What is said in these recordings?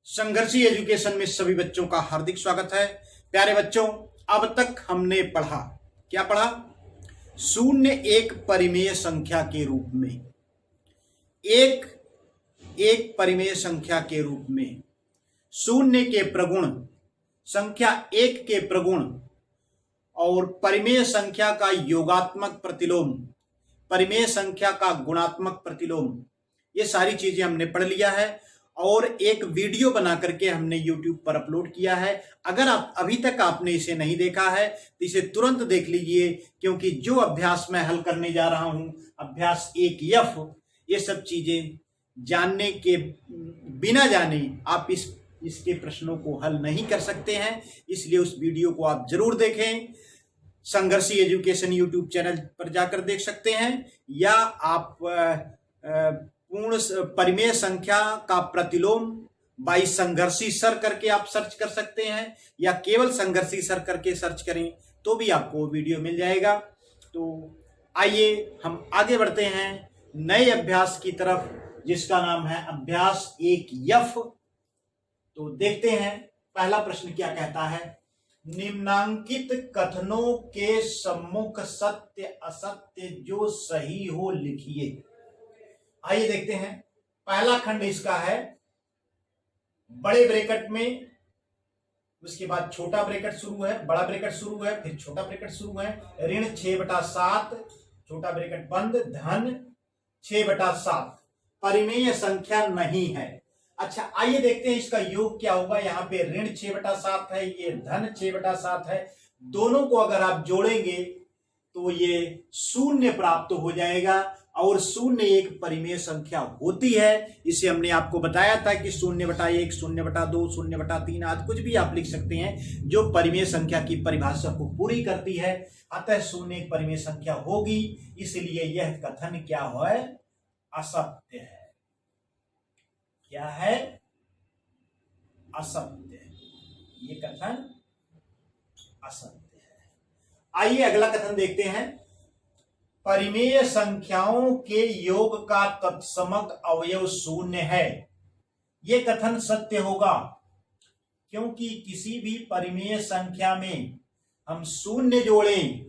संघर्षी education में सभी बच्चों का हार्दिक स्वागत है। प्यारे बच्चों, अब तक हमने पढ़ा, क्या पढ़ा? शून्य एक परिमेय संख्या के रूप में, एक परिमेय संख्या के रूप में शून्य के प्रगुण, संख्या एक के प्रगुण और परिमेय संख्या का योगात्मक प्रतिलोम, परिमेय संख्या का गुणात्मक प्रतिलोम, ये सारी चीजें हमने पढ़ लिया है और एक वीडियो बना करके हमने YouTube पर अपलोड किया है। अगर आप अभी तक आपने इसे नहीं देखा है तो इसे तुरंत देख लीजिए, क्योंकि जो अभ्यास मैं हल करने जा रहा हूं, अभ्यास 1F, ये सब चीजें जानने के बिना जाने आप इसके प्रश्नों को हल नहीं कर सकते हैं। इसलिए उस वीडियो को आप जरूर देखें। संघर्षी एजुकेशन YouTube चैनल पर जाकर देख सकते हैं, या आप पूर्ण परिमेय संख्या का प्रतिलोम बाई संघर्षी सर करके आप सर्च कर सकते हैं, या केवल संघर्षी सर करके सर्च करें तो भी आपको वीडियो मिल जाएगा। तो आइए हम आगे बढ़ते हैं नए अभ्यास की तरफ, जिसका नाम है अभ्यास 1F। तो देखते हैं पहला प्रश्न क्या कहता है। निम्नांकित कथनों के सम्मुख सत्य असत्य जो सही हो लिखिए। आइए देखते हैं। पहला खंड इसका है बड़े ब्रैकेट में, उसके बाद छोटा ब्रैकेट शुरू है, बड़ा ब्रैकेट शुरू है, फिर छोटा ब्रैकेट शुरू है, ऋण 6/7, छोटा ब्रैकेट बंद, धन 6/7, परिमेय संख्या नहीं है। अच्छा, आइए देखते हैं इसका योग क्या होगा। यहाँ पे ऋण 6/7 है, ये धन 6/7 है। दोनों को अगर आप जोड़ेंगे तो ये शून्य प्राप्त हो जाएगा, और शून्य एक परिमेय संख्या होती है। इसे हमने आपको बताया था कि 0/1, 0/2, 0/3 आदि कुछ भी आप लिख सकते हैं जो परिमेय संख्या की परिभाषा को पूरी करती है। अतः शून्य एक परिमेय संख्या होगी, इसलिए यह कथन क्या है? असत्य है। क्या है? असत्य। ये कथन असत्य है। आइए अगला कथन देखते हैं। परिमेय संख्याओं के योग का तत्समक अवयव शून्य है। यह कथन सत्य होगा, क्योंकि किसी भी परिमेय संख्या में हम शून्य जोड़ें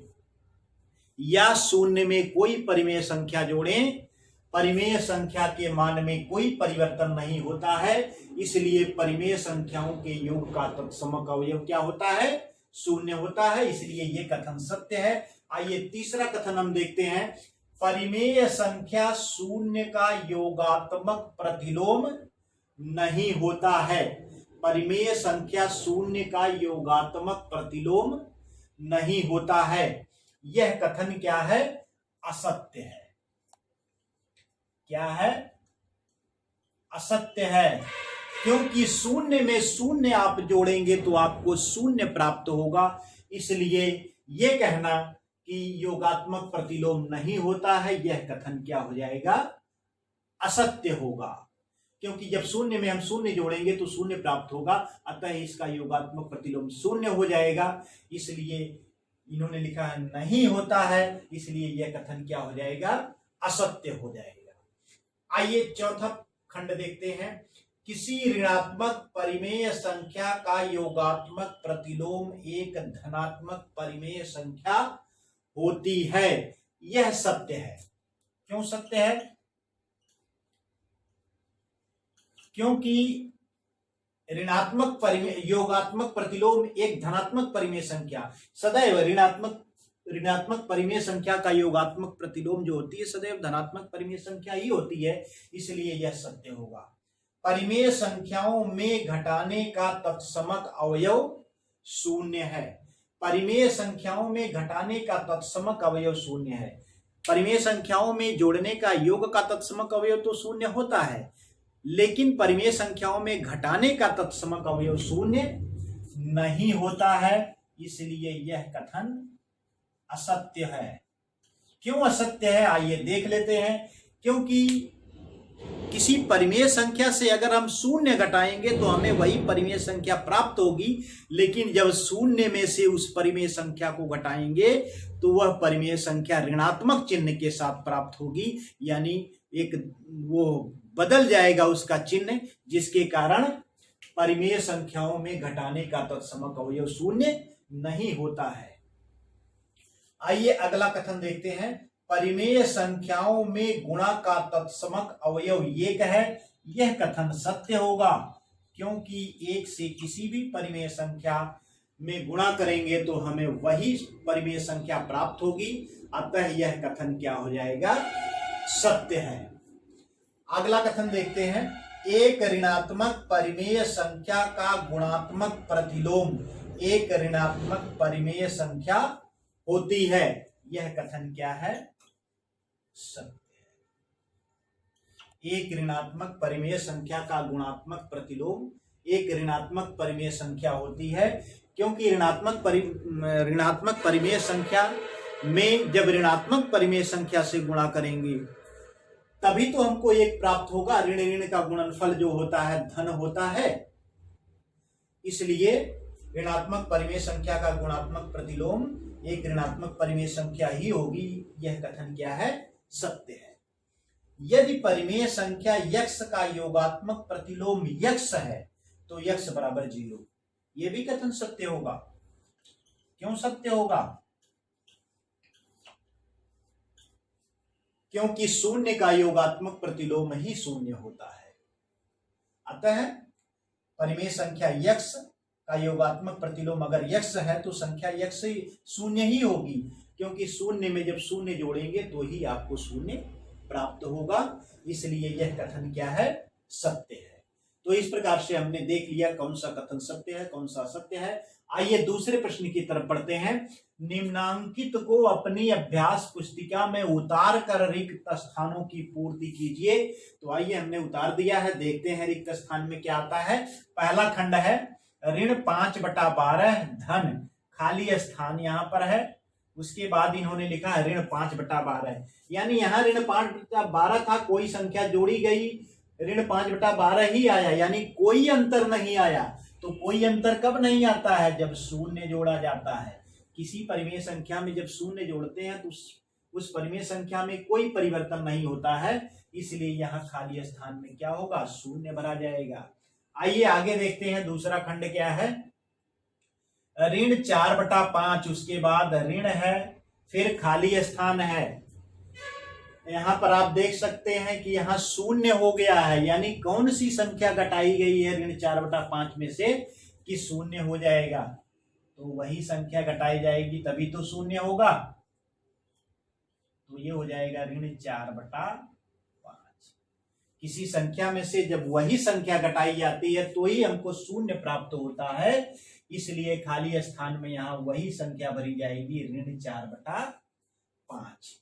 या शून्य में कोई परिमेय संख्या जोड़ें, परिमेय संख्या के मान में कोई परिवर्तन नहीं होता है। इसलिए परिमेय संख्याओं के योग का तत्समक अवयव क्या होता है? शून्य होता है। इसलिए यह कथन सत्य है। आइए तीसरा कथन हम देखते हैं। परिमेय संख्या शून्य का योगात्मक प्रतिलोम नहीं होता है। परिमेय संख्या शून्य का योगात्मक प्रतिलोम नहीं होता है। यह कथन क्या है? असत्य है। क्या है? असत्य है, क्योंकि शून्य में शून्य आप जोड़ेंगे तो आपको शून्य प्राप्त होगा। इसलिए यह कहना कि योगात्मक प्रतिलोम नहीं होता है, यह कथन क्या हो जाएगा? असत्य होगा, क्योंकि जब शून्य में हम शून्य जोड़ेंगे तो शून्य प्राप्त होगा। अतः इसका योगात्मक प्रतिलोम शून्य हो जाएगा। इसलिए इन्होंने लिखा है नहीं होता है, इसलिए यह कथन क्या हो जाएगा? असत्य हो जाएगा। आइए चौथा खंड देखते हैं। किसी ऋणात्मक परिमेय संख्या का योगात्मक प्रतिलोम एक धनात्मक परिमेय संख्या होती है। यह सत्य है। क्यों सत्य है? क्योंकि ऋणात्मक परिमेय योगात्मक प्रतिलोम एक धनात्मक परिमेय संख्या, सदैव ऋणात्मक परिमेय संख्या का योगात्मक प्रतिलोम जो होती है सदैव धनात्मक परिमेय संख्या ही होती है। इसलिए यह सत्य होगा। परिमेय संख्याओं में घटाने का तत्समक अवयव शून्य है। परिमेय संख्याओं में घटाने का तत्समक अवयव शून्य है। परिमेय संख्याओं में जोड़ने का योग का तत्समक अवयव तो शून्य होता है, लेकिन परिमेय संख्याओं में घटाने का तत्समक अवयव शून्य नहीं होता है। इसलिए यह कथन असत्य है। क्यों असत्य है? आइए देख लेते हैं। क्योंकि किसी परिमेय संख्या से अगर हम शून्य घटाएंगे तो हमें वही परिमेय संख्या प्राप्त होगी, लेकिन जब शून्य में से उस परिमेय संख्या को घटाएंगे तो वह परिमेय संख्या ऋणात्मक चिन्ह के साथ प्राप्त होगी, यानी एक वो बदल जाएगा उसका चिन्ह, जिसके कारण परिमेय संख्याओं में घटाने का तत्समक अवयव शून्य नहीं होता है। आइए अगला कथन देखते हैं। परिमेय संख्याओं में गुणा का तत्समक अवयव एक है। यह कथन सत्य होगा, क्योंकि एक से किसी भी परिमेय संख्या में गुणा करेंगे तो हमें वही परिमेय संख्या प्राप्त होगी। अतः यह कथन क्या हो जाएगा? सत्य है। अगला कथन देखते हैं। एक ऋणात्मक परिमेय संख्या का गुणात्मक प्रतिलोम एक ऋणात्मक परिमेय संख्या होती है। यह कथन क्या है? सत्य है। एक ऋणात्मक परिमेय संख्या का गुणात्मक प्रतिलोम एक ऋणात्मक परिमेय संख्या होती है, क्योंकि ऋणात्मक परिमेय संख्या में जब ऋणात्मक परिमेय संख्या से गुणा करेंगे तभी तो हमको एक प्राप्त होगा। ऋण ऋण का गुणनफल जो होता है धन होता है, इसलिए ऋणात्मक परिमेय संख्या का गुणात्मक प्रतिलोम एक ऋणात्मक परिमेय संख्या ही होगी। यह कथन क्या है? सत्य है। यदि परिमेय संख्या यक्ष का योगात्मक प्रतिलोम यक्ष है तो यक्ष बराबर 0। यह भी कथन सत्य होगा। क्यों सत्य होगा? क्योंकि शून्य का योगात्मक प्रतिलोम ही शून्य होता है। अतः परिमेय संख्या यक्ष का योगात्मक प्रतिलोम अगर यक्ष है तो संख्या यक्ष शून्य ही होगी, क्योंकि शून्य में जब शून्य जोड़ेंगे तो ही आपको शून्य प्राप्त होगा। इसलिए यह कथन क्या है? सत्य है। तो इस प्रकार से हमने देख लिया कौन सा कथन सत्य है, कौन सा असत्य है। आइए दूसरे प्रश्न की तरफ बढ़ते हैं। निम्नांकित को अपनी अभ्यास पुस्तिका में उतार कर रिक्त स्थानों की पूर्ति कीजिए। तो आइए हमने उतार दिया है, देखते हैं रिक्त स्थान में क्या आता है। पहला खंड है ऋण 5/12 धन, खाली स्थान यहाँ पर है। उसके बाद इन्होंने लिखा है ऋण 5/12, यानी यहाँ ऋण 5/12 था, कोई संख्या जोड़ी गई, ऋण 5/12 ही आया, यानी कोई अंतर नहीं आया। तो कोई अंतर कब नहीं आता है? जब शून्य जोड़ा जाता है। किसी परिमेय संख्या में जब शून्य जोड़ते हैं तो उस परिमेय संख्या में कोई परिवर्तन नहीं होता है, इसलिए यहाँ खाली स्थान में क्या होगा? शून्य भरा जाएगा। आइए आगे देखते हैं दूसरा खंड क्या है। ऋण 4/5, उसके बाद ऋण है, फिर खाली स्थान है। यहाँ पर आप देख सकते हैं कि यहाँ शून्य हो गया है, यानी कौन सी संख्या घटाई गई है ऋण 4/5 में से कि शून्य हो जाएगा? तो वही संख्या घटाई जाएगी तभी तो शून्य होगा। तो ये हो जाएगा ऋण 4/5। किसी संख्या में से जब वही संख्या घटाई जाती है तो ही हमको शून्य प्राप्त होता है, इसलिए खाली स्थान में यहाँ वही संख्या भरी जाएगी, ऋण 4/5।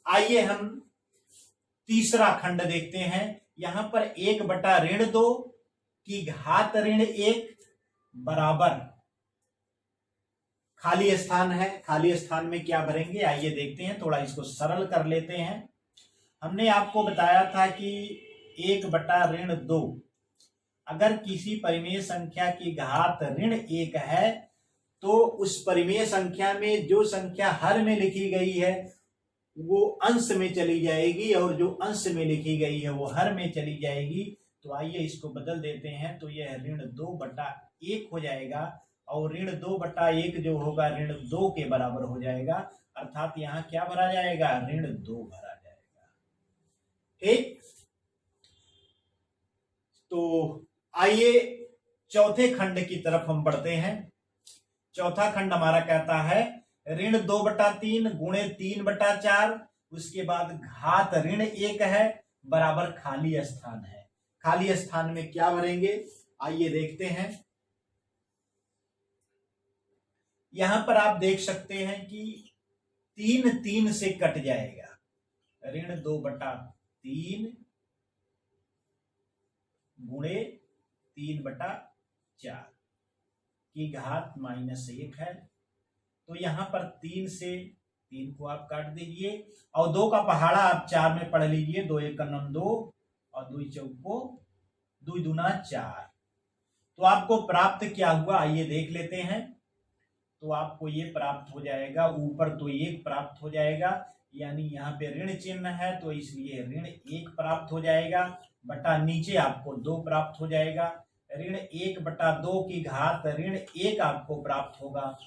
आइए हम तीसरा खंड देखते हैं। यहां पर 1/2 की घात ऋण 1 बराबर खाली स्थान है। खाली स्थान में क्या भरेंगे? आइए देखते हैं, थोड़ा इसको सरल कर लेते हैं। हमने आपको बताया था कि 1/2 अगर किसी परिमेय संख्या की घात ऋण 1 है तो उस परिमेय संख्या में जो संख्या हर में लिखी गई है वो अंश में चली जाएगी, और जो अंश में लिखी गई है वो हर में चली जाएगी। तो आइए इसको बदल देते हैं, तो यह ऋण 2/1 हो जाएगा, और ऋण 2/1 जो होगा ऋण 2 के बराबर हो जाएगा। अर्थात यहाँ क्या भरा जाएगा? ऋण 2 भरा जाएगा। ठीक, तो आइए चौथे खंड की तरफ हम बढ़ते हैं। चौथा खंड हमारा कहता है ऋण 2/3 गुणे 3/4, उसके बाद घात ऋण 1 है बराबर खाली स्थान है। खाली स्थान में क्या भरेंगे? आइए देखते हैं। यहां पर आप देख सकते हैं कि 3 से कट जाएगा। ऋण 2/3 गुणे 3/4 की घात -1 है। तो यहां पर 3 से 3 को आप काट दीजिए, और 2 का पहाड़ा आप 4 में पढ़ लीजिए। 2 × 1 = 2 और 2 × 2 = 4। तो आपको प्राप्त क्या हुआ? आइए देख लेते हैं। तो आपको ये प्राप्त हो जाएगा, ऊपर तो 1 प्राप्त हो जाएगा, यानी यहाँ पे ऋण चिन्ह है तो इसलिए ऋण 1 प्राप्त हो जाएगा, बटा नीचे आपको 2 प्राप्त हो जाएगा। 1/2 की घात -1 आपको प्राप्त होगा।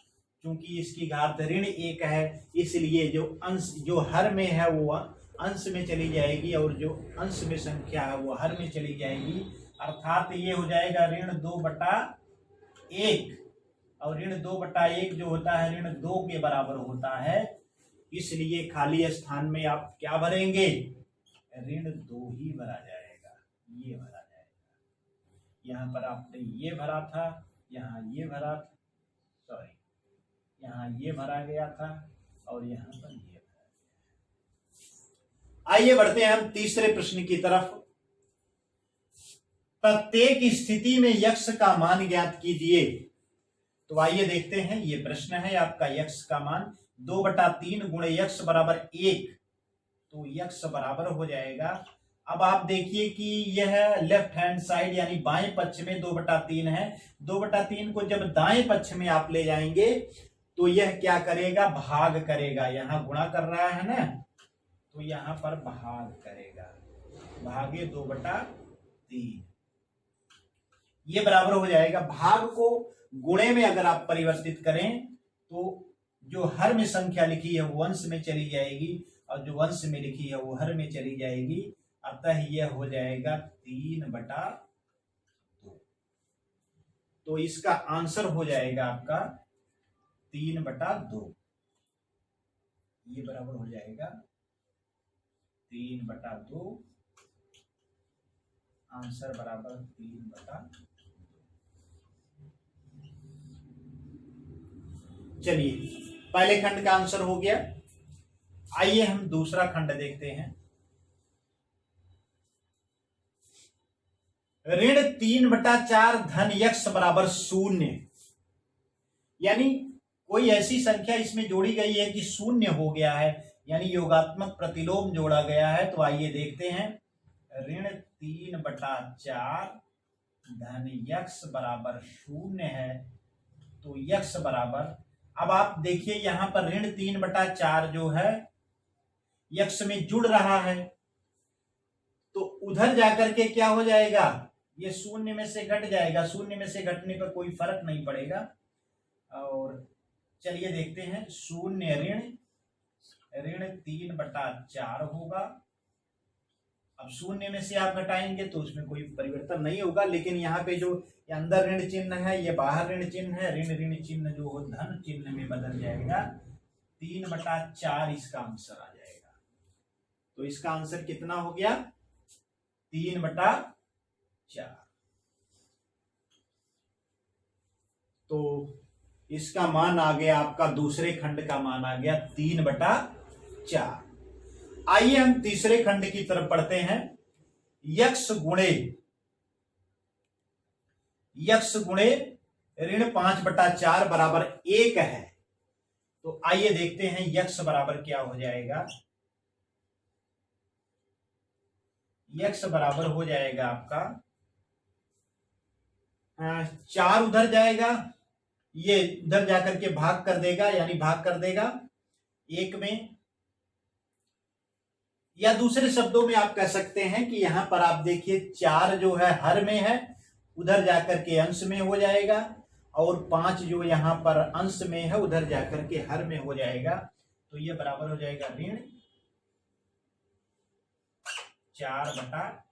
क्योंकि इसकी घात -1 है, इसलिए जो अंश जो हर में है वो अंश में चली जाएगी और जो अंश में संख्या है वो हर में चली जाएगी। अर्थात ये हो जाएगा -2/1 और -2/1 जो होता है -2 के बराबर होता है। इसलिए खाली स्थान में आप क्या भरेंगे? -2 ही भरा जाएगा, ये भरा जाएगा। यहाँ पर आपने ये भरा था, यहाँ ये भरा था, सॉरी यहाँ ये भरा गया था और यहाँ पर ये भरा गया। आइए बढ़ते हैं हम तीसरे प्रश्न की तरफ। प्रत्येक स्थिति में यक्ष का मान ज्ञात कीजिए। तो आइए देखते हैं, ये प्रश्न है आपका। यक्ष का मान 2/3 गुणे यक्ष बराबर 1, तो यक्ष बराबर हो जाएगा। अब आप देखिए कि यह लेफ्ट हैंड साइड यानी बाएं पक्ष में 2/3 है। 2/3 को जब दाएं पक्ष में आप ले जाएंगे तो यह क्या करेगा? भाग करेगा। यहां गुणा कर रहा है ना, तो यहां पर भाग करेगा, भागे 2/3, ये बराबर हो जाएगा। भाग को गुणे में अगर आप परिवर्तित करें तो जो हर में संख्या लिखी है वो अंश में चली जाएगी और जो अंश में लिखी है वो हर में चली जाएगी। अतः यह हो जाएगा 3/2। तो इसका आंसर हो जाएगा आपका 3/2। ये बराबर हो जाएगा 3/2, आंसर बराबर 3/2। चलिए, पहले खंड का आंसर हो गया। आइए हम दूसरा खंड देखते हैं। ऋण 3/4 धन यक्ष बराबर 0, यानी कोई ऐसी संख्या इसमें जोड़ी गई है कि 0 हो गया है, यानी योगात्मक प्रतिलोम जोड़ा गया है। तो आइए देखते हैं। ऋण 3/4 धन यक्ष बराबर 0 है, तो यक्ष बराबर, अब आप देखिए यहां पर ऋण 3/4 जो है यक्ष में जुड़ रहा है, तो उधर जाकर के क्या हो जाएगा? ये 0 में से घट जाएगा। 0 में से घटने पर कोई फर्क नहीं पड़ेगा। और चलिए देखते हैं। 0 ऋण 3/4 होगा। अब 0 में से आप घटाएंगे तो उसमें कोई परिवर्तन नहीं होगा, लेकिन यहाँ पे जो अंदर ऋण चिन्ह है ये बाहर ऋण चिन्ह है। ऋण चिन्ह जो हो धन चिन्ह में बदल जाएगा। 3/4 इसका आंसर आ जाएगा। तो इसका आंसर कितना हो गया? 3/4। तो इसका मान आ गया आपका, दूसरे खंड का मान आ गया 3/4। आइए हम तीसरे खंड की तरफ पढ़ते हैं। यक्ष गुणे ऋण 5/4 बराबर 1 है। तो आइए देखते हैं यक्ष बराबर क्या हो जाएगा। यक्ष बराबर हो जाएगा आपका 4 उधर जाएगा, ये उधर जाकर के भाग कर देगा, यानी भाग कर देगा 1 में, या दूसरे शब्दों में आप कह सकते हैं कि यहां पर आप देखिए 4 जो है हर में है, उधर जाकर के अंश में हो जाएगा, और 5 जो यहां पर अंश में है उधर जाकर के हर में हो जाएगा। तो ये बराबर हो जाएगा ऋण 4/5।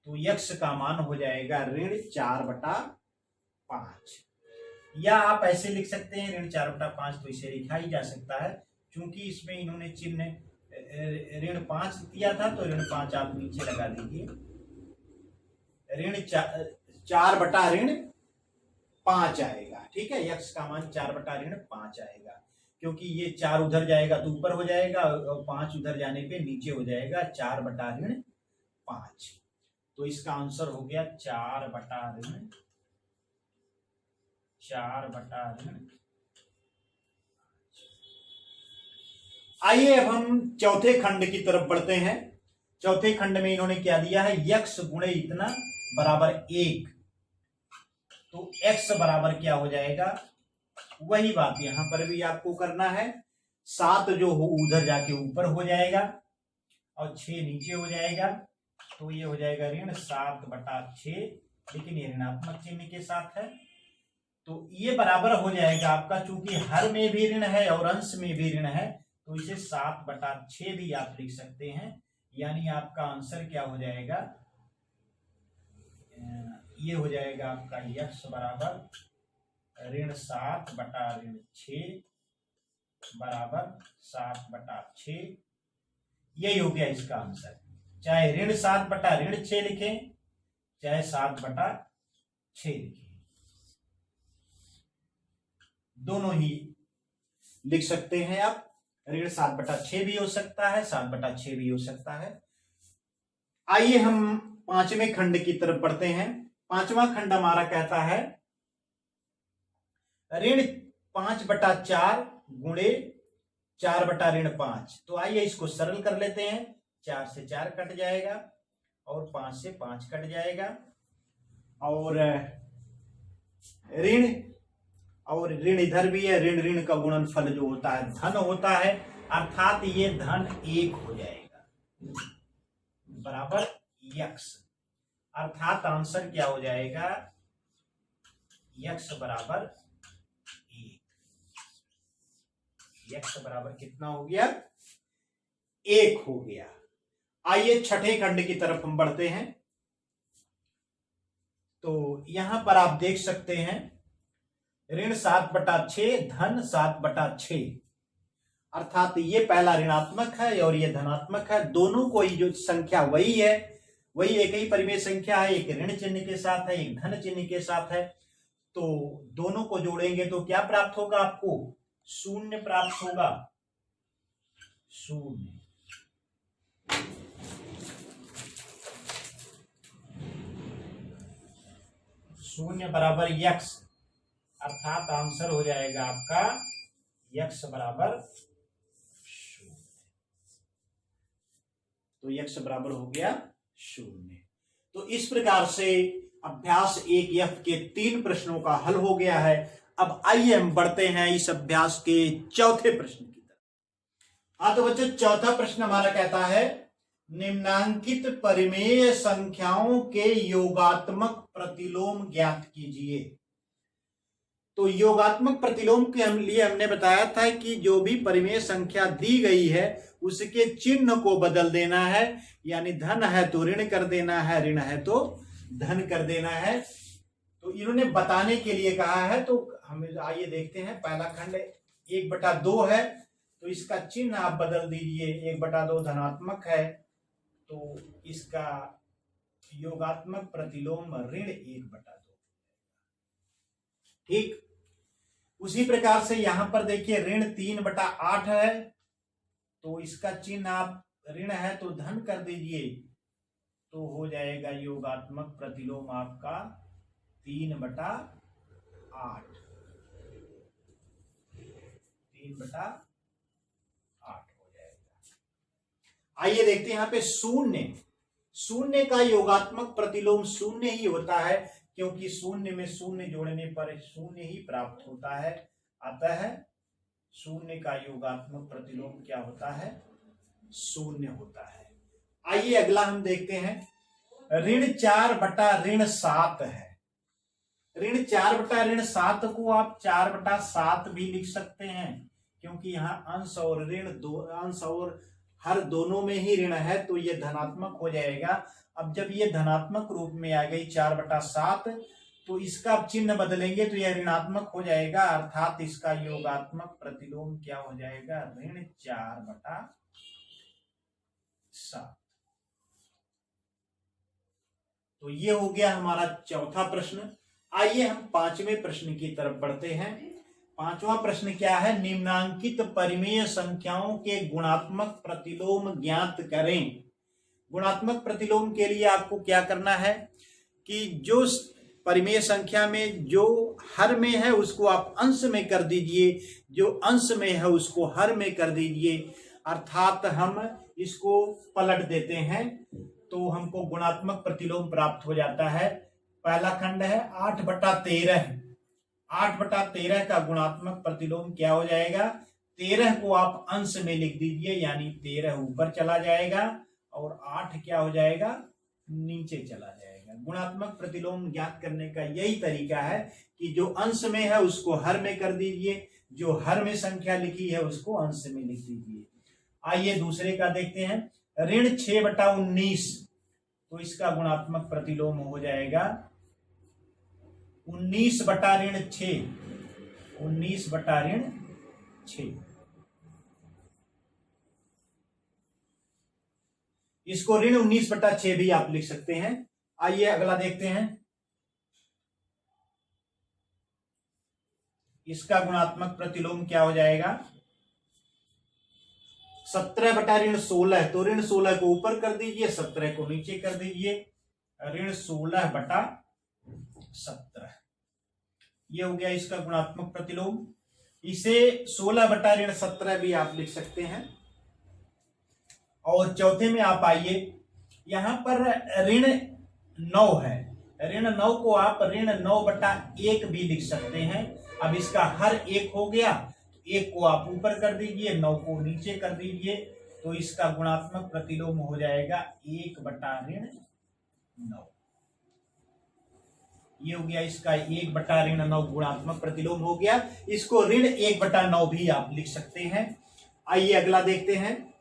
तो यक्ष का मान हो जाएगा ऋण 4/5, या आप ऐसे लिख सकते हैं ऋण 4/5। तो इसे लिखा ही जा सकता है, क्योंकि इसमें इन्होंने चिन्ह ऋण 5 दिया था, तो ऋण 5 आप नीचे लगा दीजिए। ऋण 4/5 आएगा। ठीक है, यक्ष का मान 4/5 आएगा, क्योंकि ये 4 उधर जाएगा तो ऊपर हो जाएगा और 5 उधर जाने पे नीचे हो जाएगा। 4/5। तो इसका आंसर हो गया 4/5। आइए अब हम चौथे खंड की तरफ बढ़ते हैं। चौथे खंड में इन्होंने क्या दिया है? यक्ष गुणे इतना बराबर 1। तो x बराबर क्या हो जाएगा? वही बात यहां पर भी आपको करना है। 7 जो हो उधर जाके ऊपर हो जाएगा और 6 नीचे हो जाएगा। तो ये हो जाएगा ऋण 7/6, लेकिन ये ऋणात्मक चिन्ह के साथ है, तो ये बराबर हो जाएगा आपका, चूंकि हर में भी ऋण है और अंश में भी ऋण है, तो इसे 7/6 भी आप लिख सकते हैं। यानी आपका आंसर क्या हो जाएगा, ये हो जाएगा आपका यक्स बराबर ऋण 7/6 बराबर 7/6। यही हो गया इसका आंसर। चाहे ऋण 7/6 लिखें, चाहे 7/6 लिखें, दोनों ही लिख सकते हैं आप। ऋण 7/6 भी हो सकता है, 7/6 भी हो सकता है। आइए हम पांचवें खंड की तरफ बढ़ते हैं। पांचवा खंड हमारा कहता है ऋण 5/4 गुणे 4/5। तो आइए इसको सरल कर लेते हैं। 4 से 4 कट जाएगा और 5 से 5 कट जाएगा, और ऋण इधर भी है। ऋण ऋण का गुणनफल जो होता है धन होता है, अर्थात ये धन 1 हो जाएगा बराबर यक्स। अर्थात आंसर क्या हो जाएगा, यक्स बराबर 1। यक्स बराबर कितना हो गया, 1 हो गया। आइए छठे खंड की तरफ हम बढ़ते हैं। तो यहां पर आप देख सकते हैं ऋण 7/6 धन 7/6, अर्थात ये पहला ऋणात्मक है और ये धनात्मक है। दोनों को ही जो संख्या वही है, वही एक ही परिमेय संख्या है, एक ऋण चिन्ह के साथ है, एक धन चिन्ह के साथ है। तो दोनों को जोड़ेंगे तो क्या प्राप्त होगा, आपको 0 प्राप्त होगा। 0 0 बराबर यक्स, अर्थात आंसर हो जाएगा आपका यक्स बराबर 0। तो यक्स बराबर हो गया 0। तो इस प्रकार से अभ्यास 1F के 3 प्रश्नों का हल हो गया है। अब आइए हम बढ़ते हैं इस अभ्यास के चौथे प्रश्न की तरफ। हाँ तो बच्चों, चौथा प्रश्न हमारा कहता है निम्नांकित परिमेय संख्याओं के योगात्मक प्रतिलोम ज्ञात कीजिए। तो योगात्मक प्रतिलोम के लिए हमने बताया था कि जो भी परिमेय संख्या दी गई है उसके चिन्ह को बदल देना है, यानी धन है तो ऋण कर देना है, ऋण है तो धन कर देना है। तो इन्होंने बताने के लिए कहा है, तो हम आइए देखते हैं। पहला खंड 1/2 है, तो इसका चिन्ह आप बदल दीजिए। 1/2 धनात्मक है, तो इसका योगात्मक प्रतिलोम ऋण 1/2। ठीक उसी प्रकार से यहां पर देखिए ऋण 3/8 है, तो इसका चिन्ह आप ऋण है तो धन कर दीजिए, तो हो जाएगा योगात्मक प्रतिलोम आपका 3/8। 3/8 हो जाएगा। आइए देखते हैं यहाँ पे 0 का योगात्मक प्रतिलोम 0 ही होता है, क्योंकि 0 में 0 जोड़ने पर 0 ही प्राप्त होता है। अतः 0 का योगात्मक प्रतिलोम क्या होता है, 0 होता है। आइए अगला हम देखते हैं। ऋण 4/7 है। ऋण 4/7 को आप 4/7 भी लिख सकते हैं, क्योंकि यहाँ अंश और ऋण अंश और हर दोनों में ही ऋण है, तो ये धनात्मक हो जाएगा। अब जब ये धनात्मक रूप में आ गई 4/7, तो इसका चिन्ह बदलेंगे तो यह ऋणात्मक हो जाएगा, अर्थात इसका योगात्मक प्रतिलोम क्या हो जाएगा, ऋण 4/7। तो ये हो गया हमारा चौथा प्रश्न। आइए हम पांचवें प्रश्न की तरफ बढ़ते हैं। पांचवा प्रश्न क्या है, निम्नांकित परिमेय संख्याओं के गुणात्मक प्रतिलोम ज्ञात करें। गुणात्मक प्रतिलोम के लिए आपको क्या करना है कि जो परिमेय संख्या में जो हर में है उसको आप अंश में कर दीजिए, जो अंश में है उसको हर में कर दीजिए, अर्थात हम इसको पलट देते हैं तो हमको गुणात्मक प्रतिलोम प्राप्त हो जाता है। पहला खंड है 8/13। 8/13 का गुणात्मक प्रतिलोम क्या हो जाएगा, 13 को आप अंश में लिख दीजिए, यानी 13 ऊपर चला जाएगा और 8 क्या हो जाएगा, नीचे चला जाएगा। गुणात्मक प्रतिलोम ज्ञात करने का यही तरीका है कि जो अंश में है उसको हर में कर दीजिए, जो हर में संख्या लिखी है उसको अंश में लिख दीजिए। आइए दूसरे का देखते हैं। ऋण 6/19, तो इसका गुणात्मक प्रतिलोम हो जाएगा 19/6, 19/6। इसको ऋण 19/6 भी आप लिख सकते हैं। आइए अगला देखते हैं। इसका गुणात्मक प्रतिलोम क्या हो जाएगा? 17/16, तो ऋण 16 को ऊपर कर दीजिए, 17 को नीचे कर दीजिए, ऋण 16/17। ये हो गया इसका गुणात्मक प्रतिलोम। इसे 16/17 भी आप लिख सकते हैं। और चौथे में आप आइए, यहां पर ऋण 9 है, ऋण 9 को आप ऋण 9/1 भी लिख सकते हैं। अब इसका हर एक हो गया, तो 1 को आप ऊपर कर दीजिए, 9 को नीचे कर दीजिए, तो इसका गुणात्मक प्रतिलोम हो जाएगा 1/9। ये हो गया इसका 1/9 गुणात्मक प्रतिलोम हो गया। इसको ऋण 1/9 भी आप लिख सकते हैं। आइए अगला देखते हैं।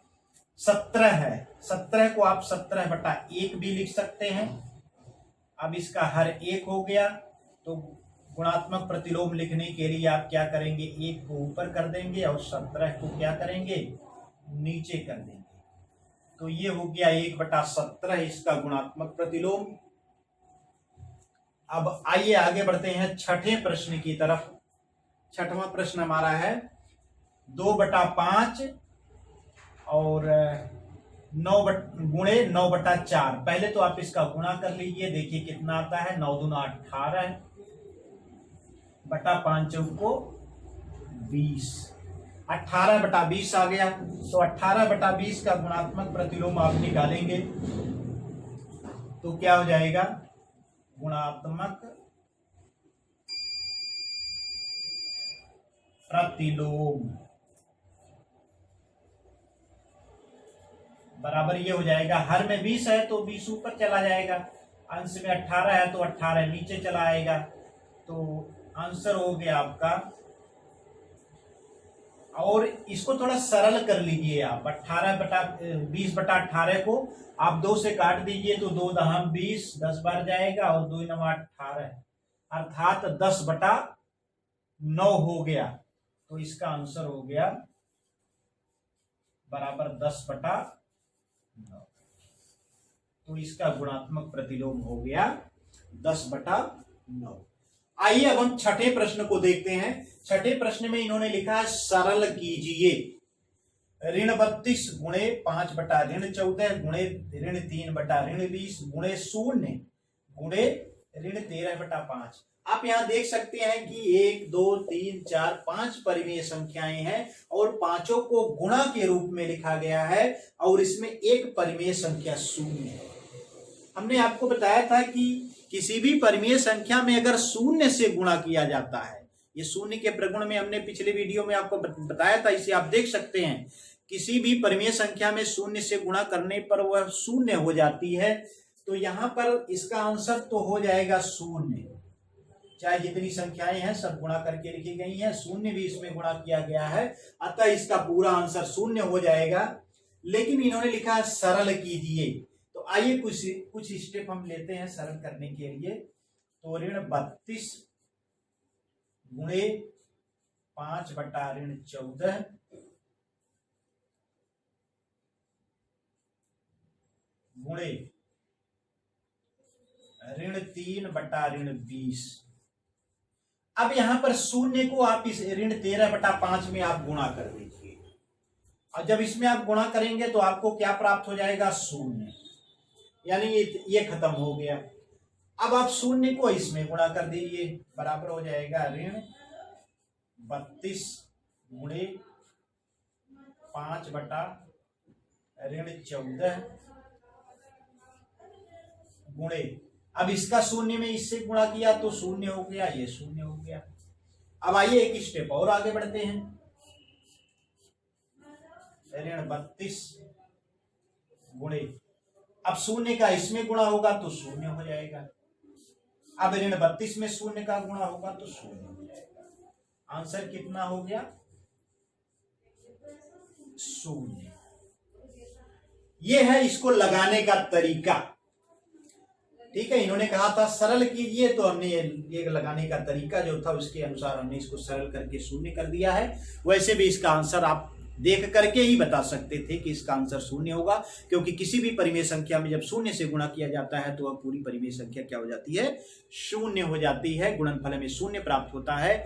17 है, 17 को आप 17/1 भी लिख सकते हैं। अब इसका हर एक हो गया, तो गुणात्मक प्रतिलोम लिखने के लिए आप क्या करेंगे? 1 को ऊपर कर देंगे और 17 को क्या करेंगे? नीचे कर देंगे। तो ये हो गया 1/17 इसका गुणात्मक प्रतिलोम। अब आइए आगे बढ़ते हैं छठे प्रश्न की तरफ। छठवां प्रश्न हमारा है 2/5 और 9/4। पहले तो आप इसका गुणा कर लीजिए, देखिए कितना आता है। 9 दूना 18 बटा 5 चौको 20, 18/20 आ गया। तो 18/20 का गुणात्मक प्रतिलोम आप निकालेंगे तो क्या हो जाएगा? गुणात्मक प्रतिलोम बराबर ये हो जाएगा, हर में 20 है तो 20 ऊपर चला जाएगा, अंश में 18 है तो 18 नीचे चला आएगा। तो आंसर हो गया आपका। और इसको थोड़ा सरल कर लीजिए आप। 20/18 को आप 2 से काट दीजिए तो 2 दहम 20, 10 बार जाएगा और 2 9 18, अर्थात 10/9 हो गया। तो इसका आंसर हो गया बराबर 10/9। तो इसका गुणात्मक प्रतिलोम हो गया 10/9। आइए अब हम छठे प्रश्न को देखते हैं। छठे प्रश्न में इन्होंने लिखा है सरल कीजिए। ऋण 32 गुणे 5/14 गुणे ऋण 3/20 गुणे 0 गुणे ऋण 13/5। आप यहां देख सकते हैं कि 1 2 3 4 5 परिमेय संख्याएं हैं और पांचों को गुणा के रूप में लिखा गया है और इसमें एक परिमेय संख्या 0 है। हमने आपको बताया था कि किसी भी परिमेय संख्या में अगर 0 से गुणा किया जाता है, ये 0 के प्रगुण में हमने पिछले वीडियो में आपको बताया था, इसे आप देख सकते हैं। किसी भी परिमेय संख्या में 0 से गुणा करने पर वह 0 हो जाती है। तो यहां पर इसका आंसर तो हो जाएगा 0, चाहे जितनी संख्याएं हैं सब गुणा करके लिखी गई हैं, 0 भी इसमें गुणा किया गया है, अतः इसका पूरा आंसर 0 हो जाएगा। लेकिन इन्होंने लिखा है सरल कीजिए। तो आइए कुछ स्टेप हम लेते हैं सरल करने के लिए। तो ऋण 32 गुणे 5/14 गुणे ऋण 3/20। अब यहां पर 0 को आप इस ऋण 13/5 में आप गुणा कर दीजिए और जब इसमें आप गुणा करेंगे तो आपको क्या प्राप्त हो जाएगा? 0, यानी ये खत्म हो गया। अब आप 0 को इसमें गुणा कर दीजिए, बराबर हो जाएगा ऋण 32 गुणे 5/14 गुणे, अब इसका 0 में इससे गुणा किया तो 0 हो गया, ये 0 हो गया। अब आइए एक स्टेप और आगे बढ़ते हैं। ऋण 32 गुणे, अब शून्य का इसमें गुणा होगा तो शून्य हो जाएगा। अब ऋण 32 में शून्य का गुणा होगा तो शून्य हो जाएगा। आंसर कितना हो गया? शून्य। यह है इसको लगाने का तरीका। ठीक है, इन्होंने कहा था सरल कीजिए, तो हमने ये लगाने का तरीका जो था उसके अनुसार हमने इसको सरल करके शून्य कर दिया है। वैसे भी इसका आंसर आप देख करके ही बता सकते थे कि इसका आंसर शून्य होगा, क्योंकि किसी भी परिमेय संख्या में जब शून्य से गुणा किया जाता है तो वह पूरी परिमेय संख्या क्या हो जाती है? शून्य हो जाती है। गुणनफल में शून्य प्राप्त होता है।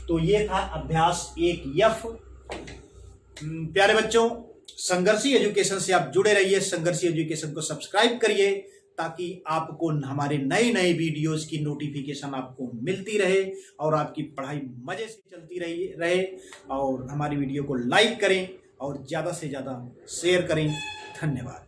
तो ये था अभ्यास 1F। प्यारे बच्चों, संघर्षी एजुकेशन से आप जुड़े रहिए, संघर्षी एजुकेशन को सब्सक्राइब करिए ताकि आपको हमारे नए नए वीडियोस की नोटिफिकेशन आपको मिलती रहे और आपकी पढ़ाई मजे से चलती रहे। और हमारी वीडियो को लाइक करें और ज़्यादा से ज़्यादा शेयर करें। धन्यवाद।